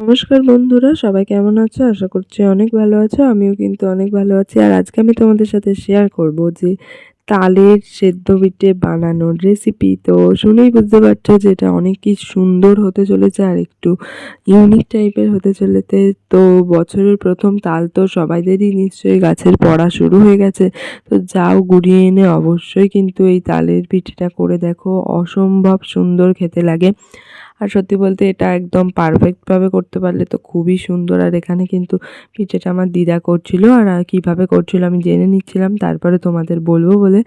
নমস্কার বন্ধুরা, সবাই কেমন আছো? আশা করছি অনেক ভালো আছো। আমিও কিন্তু অনেক ভালো আছি। আর আজকে আমি তোমাদের সাথে শেয়ার করব যে তালের সেদ্ধ পিঠে বানানোর রেসিপি। তো শুনেই বুঝতে পারছো যে এটা অনেকই সুন্দর হতে চলেছে আর একটু ইউনিক টাইপের হতে চলেছে। তো বছরের প্রথম তাল তো সবাইদেরই নিশ্চয়ই গাছের পড়া শুরু হয়ে গেছে। তো যাও গুড়িয়ে এনে অবশ্যই কিন্তু এই তালের পিঠেটা করে দেখো, অসম্ভব সুন্দর খেতে লাগে। আর সত্যি বলতে এটা একদম পারফেক্টভাবে করতে পারলে তো খুবই সুন্দর। আর এখানে কিন্তু পিঠেটা আমার দিদা করছিল, আর কীভাবে করছিল আমি জেনে নিচ্ছিলাম, তারপরে তোমাদের বলবো বলে।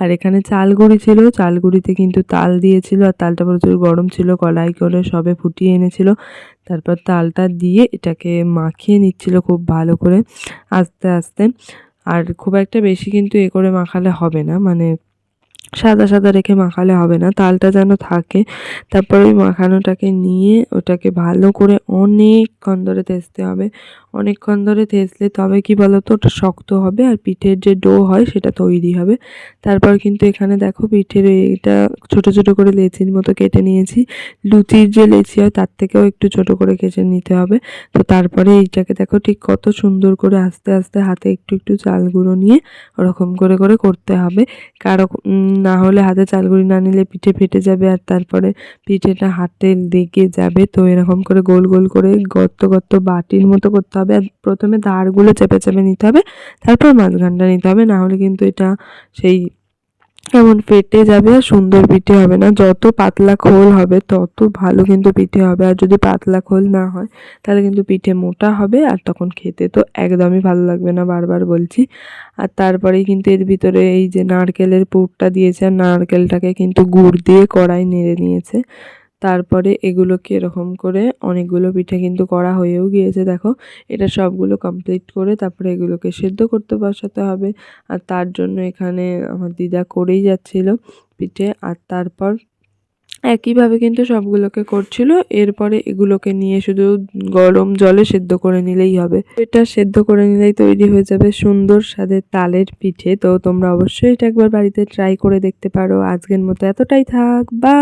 আর এখানে চাল গুঁড়ি ছিল, চাল গুঁড়িতে কিন্তু তাল দিয়েছিল, আর তালটা প্রচুর গরম ছিল, কড়াই করে সবে ফুটিয়ে এনেছিল। তারপর তালটা দিয়ে এটাকে মাখিয়ে নিচ্ছিল খুব ভালো করে আস্তে আস্তে। আর খুব একটা বেশি কিন্তু এ করে মাখালে হবে না, মানে সাদা সাদা রেখে মাখালে হবে না, তালটা যেন থাকে। তারপর ওই মাখানোটাকে নিয়ে ওটাকে ভালো করে অনেকক্ষণ ধরে থেঁচতে হবে। অনেকক্ষণ ধরে থেঁচলে তবে কি বলতো, ওটা শক্ত হবে আর পিঠের যে ডো হয় সেটা তৈরি হবে। তারপর কিন্তু এখানে দেখো পিঠের এটা ছোট ছোট করে লেচির মতো কেটে নিয়েছি। লুচির যে লেচি হয় তার থেকেও একটু ছোট করে কেটে নিতে হবে। তো তারপরে এইটাকে দেখো ঠিক কত সুন্দর করে আস্তে আস্তে হাতে একটু একটু চাল গুঁড়ো নিয়ে ওরকম করে করে করতে হবে। কারো না হলে হাতে চাল গুঁড়ি না নিলে পিঠে ফেটে যাবে, আর তারপরে পিঠেটা হাতে লেগে যাবে। তো এরকম করে গোল গোল করে গর্ত গর্ত বাটির মতো করতে হবে। আর প্রথমে ধারগুলো চেপে চেপে নিতে হবে, তারপর মাঝখানটা নিতে হবে, না হলে কিন্তু এটা সেই এমন ফেটে যাবে আর সুন্দর পিঠে হবে না। যত পাতলা খোল হবে তত ভালো কিন্তু পিঠে হবে, আর যদি পাতলা খোল না হয় তাহলে কিন্তু পিঠে মোটা হবে আর তখন খেতে তো একদমই ভালো লাগবে না, বারবার বলছি। আর তারপরেই কিন্তু এর ভিতরে এই যে নারকেলের পুরটা দিয়েছে, আর নারকেলটাকে কিন্তু গুড় দিয়ে কড়াই নেড়ে নিয়েছে। তারপরে এগুলোকে এরকম করে অনেকগুলো পিঠে কিন্তু করা হয়েও গিয়েছে দেখো। এটা সবগুলো কমপ্লিট করে তারপরে এগুলোকে সেদ্ধ করতে বসাতে হবে। আর তার জন্য এখানে আমার দিদা করেই যাচ্ছিল পিঠে। আর তারপর একইভাবে কিন্তু সবগুলোকে করছিল। এরপরে এগুলোকে নিয়ে শুধু গরম জলে সেদ্ধ করে নিলেই হবে। এটা সেদ্ধ করে নিলেই তৈরি হয়ে যাবে সুন্দর স্বাদের তালের পিঠে। তো তোমরা অবশ্যই এটা একবার বাড়িতে ট্রাই করে দেখতে পারো। আজকের মতো এতটাই থাক, বা